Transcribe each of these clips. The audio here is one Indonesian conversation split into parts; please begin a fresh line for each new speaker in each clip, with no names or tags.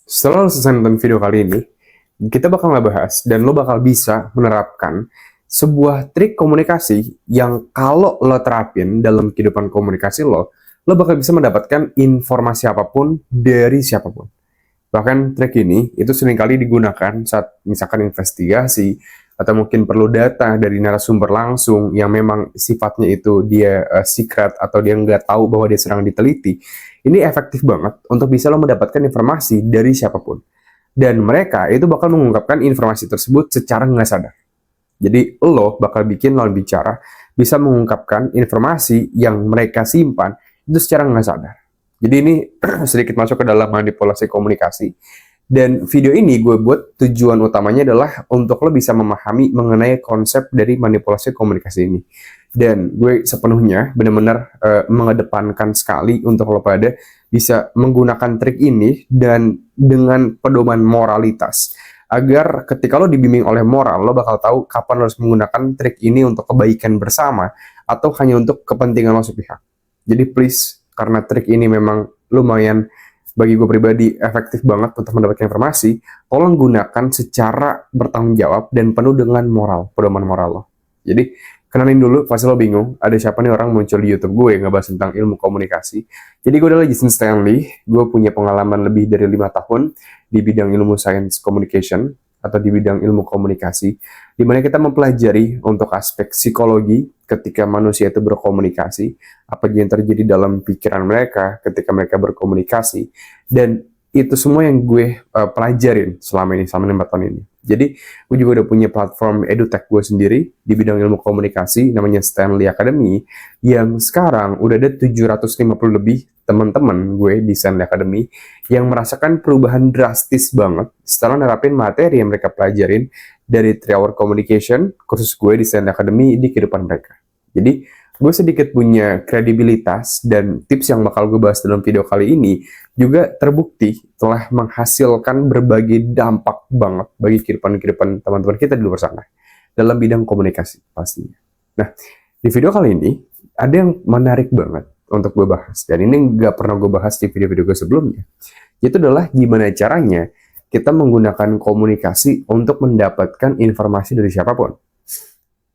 Setelah lo selesai nonton video kali ini, kita bakal ngebahas dan lo bakal bisa menerapkan sebuah trik komunikasi yang kalau lo terapin dalam kehidupan komunikasi lo bakal bisa mendapatkan informasi apapun dari siapapun. Bahkan trik ini itu seringkali digunakan saat misalkan investigasi atau mungkin perlu data dari narasumber langsung yang memang sifatnya itu dia secret atau dia nggak tahu bahwa dia sedang diteliti. Ini efektif banget untuk bisa lo mendapatkan informasi dari siapapun. Dan mereka itu bakal mengungkapkan informasi tersebut secara nggak sadar. Jadi lo bakal bikin lawan bicara bisa mengungkapkan informasi yang mereka simpan itu secara nggak sadar. Jadi ini sedikit masuk ke dalam manipulasi komunikasi. Dan video ini gue buat tujuan utamanya adalah untuk lo bisa memahami mengenai konsep dari manipulasi komunikasi ini. Dan gue sepenuhnya benar-benar mengedepankan sekali untuk lo pada bisa menggunakan trik ini dan dengan pedoman moralitas. Agar ketika lo dibimbing oleh moral, lo bakal tahu kapan lo harus menggunakan trik ini untuk kebaikan bersama atau hanya untuk kepentingan lo sepihak. Jadi please, karena trik ini memang lumayan bagi gue pribadi efektif banget untuk mendapatkan informasi, tolong gunakan secara bertanggung jawab dan penuh dengan moral, pedoman moral lo. Jadi, kenalin dulu, pasti lo bingung, ada siapa nih orang muncul di YouTube gue yang ngebahas tentang ilmu komunikasi. Jadi gue adalah Jason Stanley, gue punya pengalaman lebih dari 5 tahun di bidang ilmu science communication, atau di bidang ilmu komunikasi, di mana kita mempelajari untuk aspek psikologi ketika manusia itu berkomunikasi, apa yang terjadi dalam pikiran mereka ketika mereka berkomunikasi, dan itu semua yang gue pelajarin selama 5 tahun ini. Jadi, gue juga udah punya platform edutech gue sendiri di bidang ilmu komunikasi, namanya Stanley Academy, yang sekarang udah ada 750 lebih teman-teman gue di Stanley Academy yang merasakan perubahan drastis banget setelah nerapin materi yang mereka pelajarin dari 3 Hour Communication, kursus gue di Stanley Academy di kehidupan mereka. Jadi, gue sedikit punya kredibilitas dan tips yang bakal gue bahas dalam video kali ini juga terbukti telah menghasilkan berbagai dampak banget bagi kehidupan teman-teman kita di luar sana dalam bidang komunikasi pastinya. Nah, di video kali ini ada yang menarik banget untuk gue bahas, dan ini nggak pernah gue bahas di video-video gue sebelumnya. Itu adalah gimana caranya kita menggunakan komunikasi untuk mendapatkan informasi dari siapapun.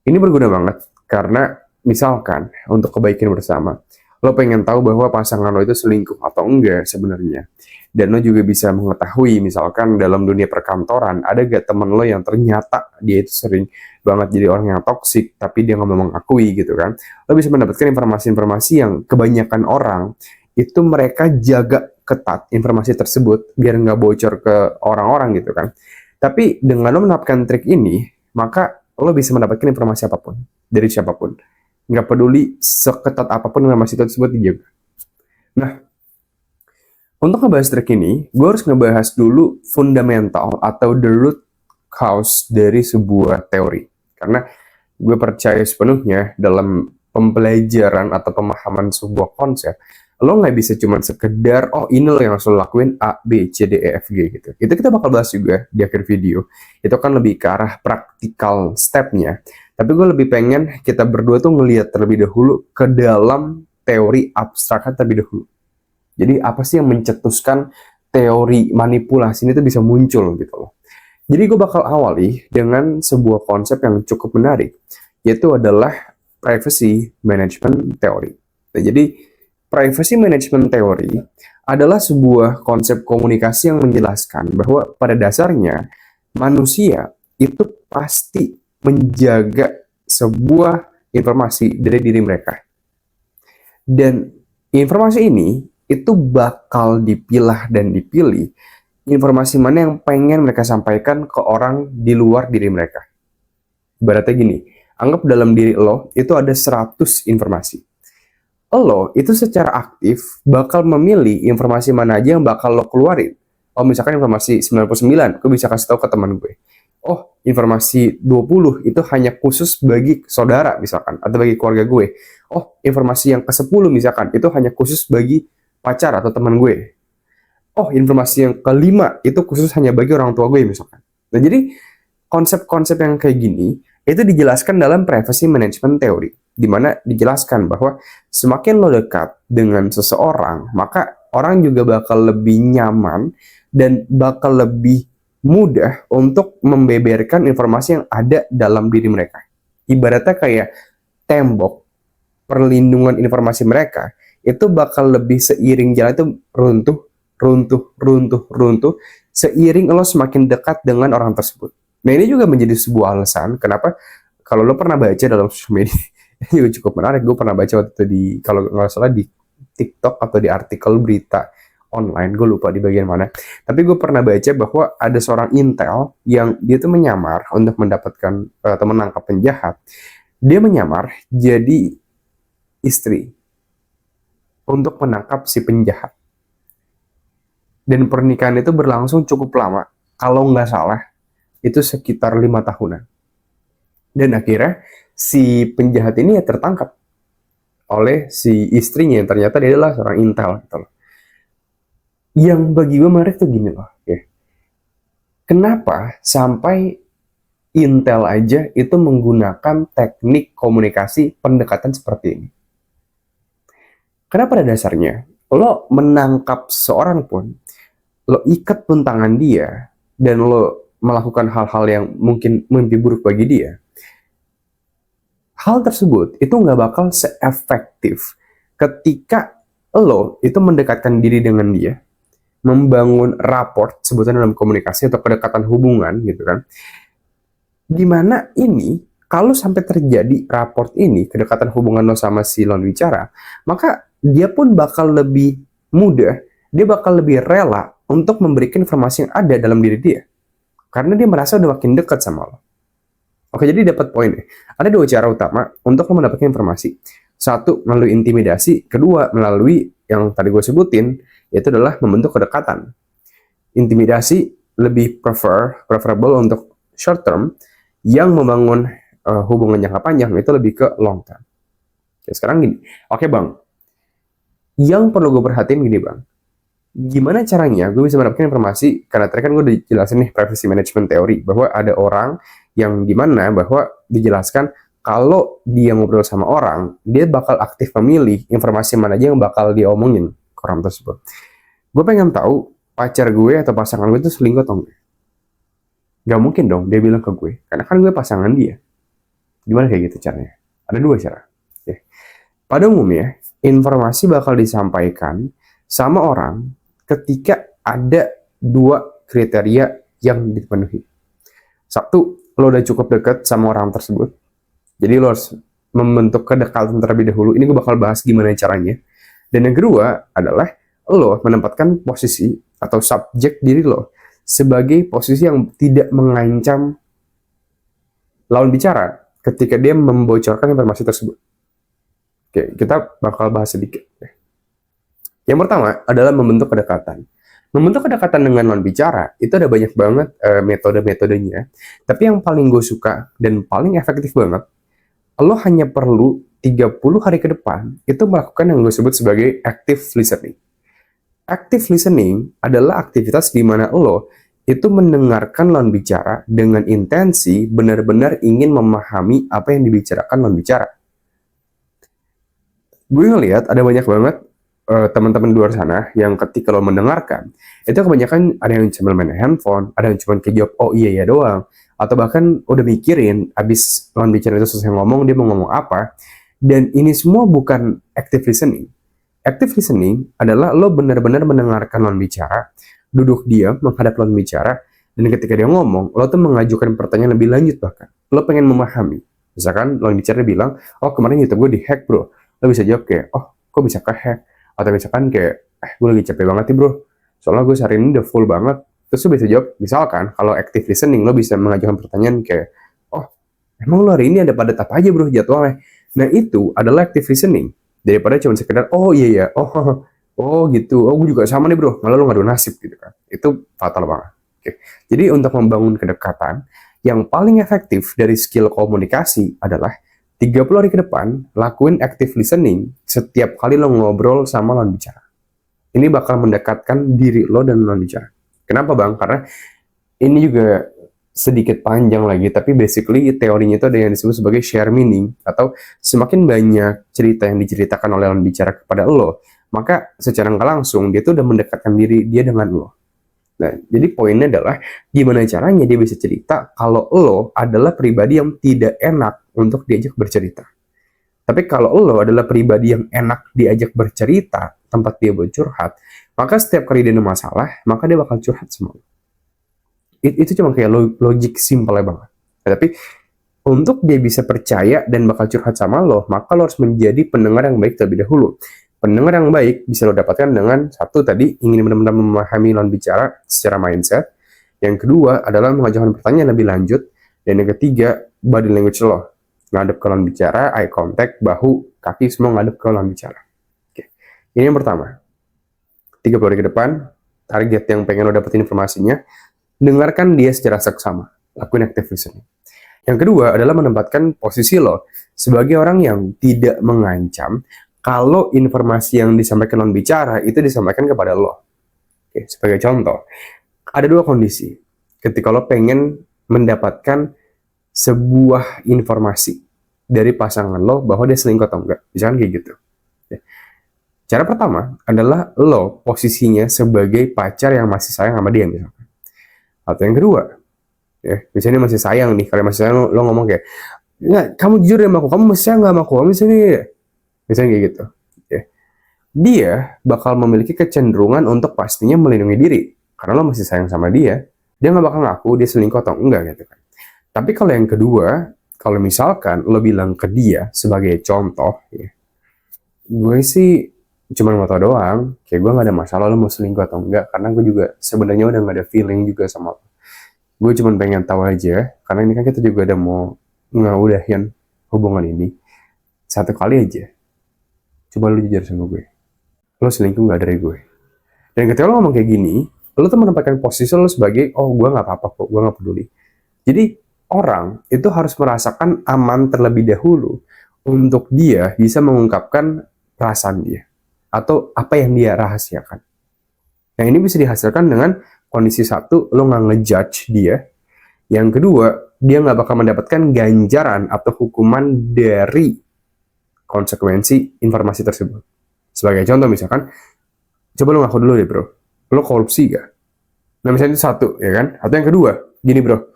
Ini berguna banget karena misalkan untuk kebaikan bersama, lo pengen tahu bahwa pasangan lo itu selingkuh atau enggak sebenarnya. Dan lo juga bisa mengetahui misalkan dalam dunia perkantoran, ada gak temen lo yang ternyata dia itu sering banget jadi orang yang toksik, tapi dia nggak mau mengakui gitu kan. Lo bisa mendapatkan informasi-informasi yang kebanyakan orang, itu mereka jaga ketat informasi tersebut, biar nggak bocor ke orang-orang gitu kan. Tapi dengan lo menerapkan trik ini, maka lo bisa mendapatkan informasi apapun, dari siapapun. Nggak peduli seketat apapun informasi tersebut dijaga. Nah, untuk ngebahas trik ini, gue harus ngebahas dulu fundamental atau the root cause dari sebuah teori. Karena gue percaya sepenuhnya dalam pembelajaran atau pemahaman sebuah konsep, lo nggak bisa cuma sekedar, oh ini lo yang harus lo lakuin A, B, C, D, E, F, G gitu. Itu kita bakal bahas juga di akhir video. Itu kan lebih ke arah praktikal step-nya. Tapi gue lebih pengen kita berdua tuh ngelihat terlebih dahulu ke dalam teori abstraknya terlebih dahulu. Jadi apa sih yang mencetuskan teori manipulasi ini tuh bisa muncul gitu loh. Jadi gue bakal awali dengan sebuah konsep yang cukup menarik, yaitu adalah privacy management theory. Nah, jadi privacy management theory adalah sebuah konsep komunikasi yang menjelaskan bahwa pada dasarnya manusia itu pasti menjaga sebuah informasi dari diri mereka. Dan informasi ini itu bakal dipilah dan dipilih informasi mana yang pengen mereka sampaikan ke orang di luar diri mereka. Ibaratnya gini, anggap dalam diri lo itu ada 100 informasi. Lo itu secara aktif bakal memilih informasi mana aja yang bakal lo keluarin. Oh, misalkan informasi 99, gue bisa kasih tahu ke teman gue. Oh, informasi 20 itu hanya khusus bagi saudara misalkan, atau bagi keluarga gue. Oh, informasi yang ke-10 misalkan, itu hanya khusus bagi pacar atau teman gue. Oh, informasi yang ke-5 itu khusus hanya bagi orang tua gue misalkan. Nah, jadi konsep-konsep yang kayak gini, itu dijelaskan dalam privacy management theory, di mana dijelaskan bahwa semakin lo dekat dengan seseorang, maka orang juga bakal lebih nyaman dan bakal lebih mudah untuk membeberkan informasi yang ada dalam diri mereka. Ibaratnya kayak tembok perlindungan informasi mereka itu bakal lebih seiring jalan itu runtuh seiring lo semakin dekat dengan orang tersebut. Nah, ini juga menjadi sebuah alasan kenapa kalau lo pernah baca dalam sosial media ini juga cukup menarik. Gue pernah baca waktu itu di, kalau nggak salah, di TikTok atau di artikel berita online, gue lupa di bagian mana. Tapi gue pernah baca bahwa ada seorang intel yang dia tuh menyamar untuk mendapatkan atau menangkap penjahat. Dia menyamar jadi istri untuk menangkap si penjahat. Dan pernikahan itu berlangsung cukup lama. Kalau nggak salah, itu sekitar 5 tahunan. Dan akhirnya si penjahat ini ya tertangkap oleh si istrinya yang ternyata dia adalah seorang intel gitu loh. Yang bagi gue menarik tuh gini loh, ya. Kenapa sampai intel aja itu menggunakan teknik komunikasi pendekatan seperti ini? Karena pada dasarnya lo menangkap seorang pun, lo ikat pun tangan dia, dan lo melakukan hal-hal yang mungkin mimpi buruk bagi dia, hal tersebut itu nggak bakal seefektif ketika lo itu mendekatkan diri dengan dia, membangun rapport, sebutan dalam komunikasi atau kedekatan hubungan gitu kan. Dimana ini, kalau sampai terjadi rapport ini, kedekatan hubungan lo sama si lawan bicara, maka dia pun bakal lebih mudah, dia bakal lebih rela untuk memberikan informasi yang ada dalam diri dia. Karena dia merasa udah makin dekat sama lo. Oke, jadi dapat poin nih. Ada 2 cara utama untuk lo mendapatkan informasi. Satu, melalui intimidasi. Kedua, melalui yang tadi gue sebutin, yaitu adalah membentuk kedekatan. Intimidasi lebih preferable untuk short term, yang membangun hubungan jangka panjang itu lebih ke long term. Oke, sekarang gini. Oke bang, yang perlu gue perhatiin gini bang, gimana caranya gue bisa mendapatkan informasi, karena tadi kan gue udah jelasin nih privacy management teori, bahwa ada orang yang dimana bahwa dijelaskan kalau dia ngobrol sama orang, dia bakal aktif memilih informasi mana aja yang bakal dia omongin ke orang tersebut. Gue pengen tahu pacar gue atau pasangan gue itu selingkuh atau enggak. Gak mungkin dong dia bilang ke gue, karena kan gue pasangan dia. Gimana kayak gitu caranya? Ada 2 cara. Oke. Pada umumnya, informasi bakal disampaikan sama orang ketika ada 2 kriteria yang dipenuhi. Satu, lo udah cukup dekat sama orang tersebut. Jadi lo harus membentuk kedekatan terlebih dahulu. Ini gue bakal bahas gimana caranya. Dan yang kedua adalah lo menempatkan posisi atau subjek diri lo sebagai posisi yang tidak mengancam lawan bicara ketika dia membocorkan informasi tersebut. Oke, kita bakal bahas sedikit. Yang pertama adalah membentuk kedekatan. Membentuk kedekatan dengan lawan bicara itu ada banyak banget metode-metodenya. Tapi yang paling gue suka dan paling efektif banget, lo hanya perlu 30 hari ke depan itu melakukan yang gue sebut sebagai active listening. Active listening adalah aktivitas di mana lo itu mendengarkan lawan bicara dengan intensi benar-benar ingin memahami apa yang dibicarakan lawan bicara. Gue ngeliat ada banyak banget teman-teman di luar sana yang ketika lo mendengarkan, itu kebanyakan ada yang cuma main handphone, ada yang cuma kayak jawab oh iya ya doang, atau bahkan udah mikirin abis lawan bicara itu selesai ngomong dia mau ngomong apa. Dan ini semua bukan active listening. Active listening adalah lo benar-benar mendengarkan lawan bicara, duduk diam menghadap lawan bicara, dan ketika dia ngomong, lo tuh mengajukan pertanyaan lebih lanjut, bahkan lo pengen memahami. Misalkan lawan bicara bilang, oh kemarin YouTube gue dihack bro, lo bisa jawab kayak, oh kok bisa kehack? Atau misalkan kayak, gue lagi capek banget nih bro, soalnya gue sehari ini udah full banget. Terus lo bisa jawab, misalkan kalau active listening lo bisa mengajukan pertanyaan kayak, oh emang lo hari ini ada padat apa aja bro jadwalnya? Nah itu adalah active listening, daripada cuma sekedar oh iya ya, oh gitu, oh gue juga sama nih bro, malah lo ngadu nasib gitu kan. Itu fatal banget. Oke. Jadi untuk membangun kedekatan, yang paling efektif dari skill komunikasi adalah 30 hari ke depan, lakuin active listening setiap kali lo ngobrol sama lawan bicara. Ini bakal mendekatkan diri lo dan lawan bicara. Kenapa bang? Karena ini juga sedikit panjang lagi, tapi basically teorinya itu ada yang disebut sebagai share meaning, atau semakin banyak cerita yang diceritakan oleh lawan bicara kepada lo, maka secara nggak langsung dia tuh udah mendekatkan diri dia dengan lo. Nah, jadi poinnya adalah gimana caranya dia bisa cerita kalau lo adalah pribadi yang tidak enak untuk diajak bercerita. Tapi kalau lo adalah pribadi yang enak diajak bercerita, tempat dia buat curhat, maka setiap kali dia ada masalah, maka dia bakal curhat sama lo. Itu cuma kayak logik simpelnya banget. Nah, tapi untuk dia bisa percaya dan bakal curhat sama lo, maka lo harus menjadi pendengar yang baik terlebih dahulu. Pendengar yang baik bisa lo dapatkan dengan satu tadi, ingin benar-benar memahami lawan bicara secara mindset. Yang kedua adalah mengajukan pertanyaan lebih lanjut. Dan yang ketiga, body language lo. Ngadep ke lawan bicara, eye contact, bahu, kaki semua ngadep ke lawan bicara. Oke. Ini yang pertama. 30 hari ke depan, target yang pengen lo dapetin informasinya, dengarkan dia secara seksama. Lakuin active listening. Yang kedua adalah menempatkan posisi lo sebagai orang yang tidak mengancam kalau informasi yang disampaikan lawan bicara itu disampaikan kepada lo. Oke, sebagai contoh, ada dua kondisi. Ketika lo pengen mendapatkan sebuah informasi dari pasangan lo bahwa dia selingkuh atau enggak. Misalkan kayak gitu. Oke. Cara pertama adalah lo posisinya sebagai pacar yang masih sayang sama dia misalkan. Atau yang kedua, ya, misalnya masih sayang nih, kalau masih sayang lo ngomong kayak, nggak, kamu jujur ya sama aku, kamu masih sayang nggak sama aku, kamu misalnya kayak gitu. Ya. Dia bakal memiliki kecenderungan untuk pastinya melindungi diri, karena lo masih sayang sama dia nggak bakal ngaku dia selingkuh atau enggak gitu kan. Tapi kalau yang kedua, kalau misalkan lo bilang ke dia sebagai contoh, ya, gue sih cuma mau tau doang, kayak gue nggak ada masalah lo mau selingkuh atau enggak, karena gue juga sebenarnya udah nggak ada feeling juga sama lo. Gue cuma pengen tahu aja, karena ini kan kita juga udah mau ngeudahin hubungan ini. Satu kali aja, coba lu jujur sama gue. Lo selingkuh nggak dari gue? Dan ketika lo ngomong kayak gini, lo tuh menempatkan posisi lo sebagai, oh gue nggak apa-apa kok, gue nggak peduli. Jadi orang itu harus merasakan aman terlebih dahulu untuk dia bisa mengungkapkan perasaan dia atau apa yang dia rahasiakan. Nah ini bisa dihasilkan dengan kondisi satu, lo nggak ngejudge dia. Yang kedua, dia nggak bakal mendapatkan ganjaran atau hukuman dari konsekuensi informasi tersebut. Sebagai contoh misalkan, coba lo ngaku dulu deh bro, lo korupsi gak? Nah misalnya itu satu, ya kan? Atau yang kedua, gini bro,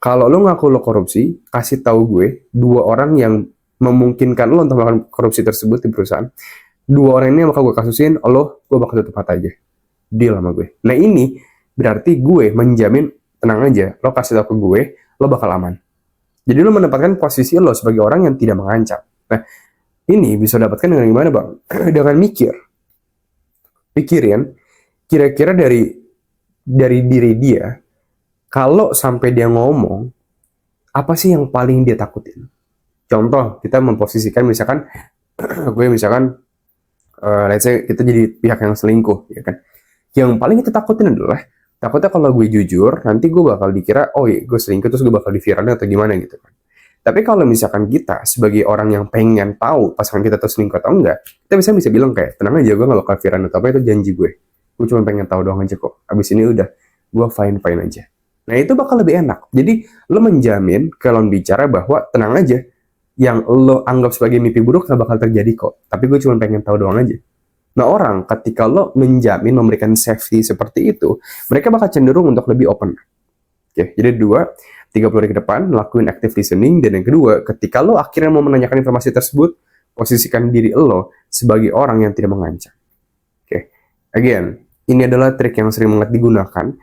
kalau lo ngaku lo korupsi, kasih tahu gue dua orang yang memungkinkan lo untuk melakukan korupsi tersebut di perusahaan. Dua orang ini yang bakal gue kasusin, gue bakal tutup mata aja. Deal sama gue. Nah ini berarti gue menjamin, tenang aja, lo kasih tau ke gue, lo bakal aman. Jadi lo menempatkan posisi lo sebagai orang yang tidak mengancam. Nah, ini bisa dapatkan dengan gimana bang? Dengan pikirin, kira-kira dari diri dia, kalau sampai dia ngomong, apa sih yang paling dia takutin? Contoh, kita memposisikan misalkan, gue misalkan, let's say kita jadi pihak yang selingkuh, ya kan? Yang paling kita takutin adalah takutnya kalau gue jujur, nanti gue bakal dikira, oh iya gue selingkuh terus gue bakal diviralin atau gimana gitu kan. Tapi kalau misalkan kita sebagai orang yang pengen tahu pasangan kita tuh selingkuh atau enggak, kita bisa bilang kayak, tenang aja gue gak bakal viralin atau apa, itu janji gue. Gue cuma pengen tahu doang aja kok. Abis ini udah, gue fine-fine aja. Nah itu bakal lebih enak. Jadi lo menjamin ke lawan bicara bahwa tenang aja, yang lo anggap sebagai mimpi buruk gak bakal terjadi kok. Tapi gue cuma pengen tahu doang aja. Nah orang ketika lo menjamin memberikan safety seperti itu, mereka bakal cenderung untuk lebih open. Oke, jadi 30 hari ke depan lakuin active listening, dan yang kedua, ketika lo akhirnya mau menanyakan informasi tersebut, posisikan diri lo sebagai orang yang tidak mengancam. Oke, again, ini adalah trik yang sering banget digunakan.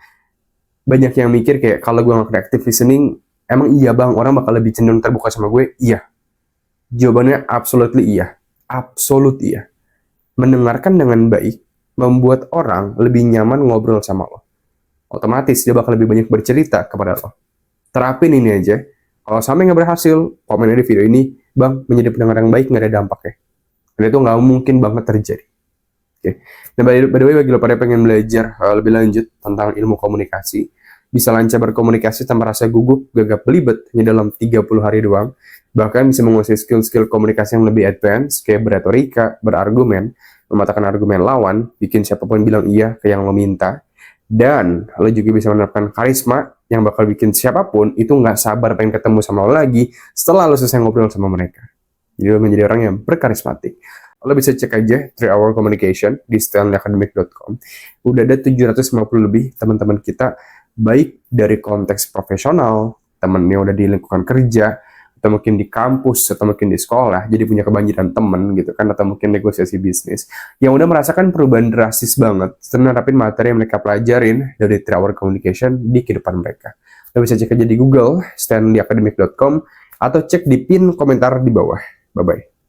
Banyak yang mikir kayak kalau gue ngelakuin active listening, emang iya bang, orang bakal lebih cenderung terbuka sama gue? Iya. Jawabannya absolutely iya. Absolut iya. Mendengarkan dengan baik membuat orang lebih nyaman ngobrol sama lo. Otomatis dia bakal lebih banyak bercerita kepada lo. Terapin ini aja. Kalau sampai nggak berhasil, komen di video ini, bang, menjadi pendengar yang baik nggak ada dampaknya. Dan itu nggak mungkin banget terjadi. Oke. Dan by the way, bagi lo pada pengen belajar lebih lanjut tentang ilmu komunikasi, bisa lancar berkomunikasi tanpa rasa gugup, gagap, belibet hanya dalam 30 hari doang. Bahkan bisa menguasai skill-skill komunikasi yang lebih advance, kayak berretorika, berargumen, mematahkan argumen lawan, bikin siapapun bilang iya ke yang lo minta. Dan lo juga bisa menerapkan karisma yang bakal bikin siapapun itu nggak sabar pengen ketemu sama lo lagi setelah lo selesai ngobrol sama mereka. Jadi lo menjadi orang yang berkarismatik. lo bisa cek aja 3 Hour Communication di stanleyacademic.com. Udah ada 750 lebih teman-teman kita, baik dari konteks profesional, temen yang udah di lingkungan kerja, atau mungkin di kampus, atau mungkin di sekolah, jadi punya kebanjiran temen gitu kan, atau mungkin negosiasi bisnis, yang udah merasakan perubahan drastis banget setelah nerapin materi yang mereka pelajarin dari 3 Hour Communication di kehidupan mereka. Lo bisa cek aja di Google, stanleyacademic.com, atau cek di pin komentar di bawah. Bye-bye.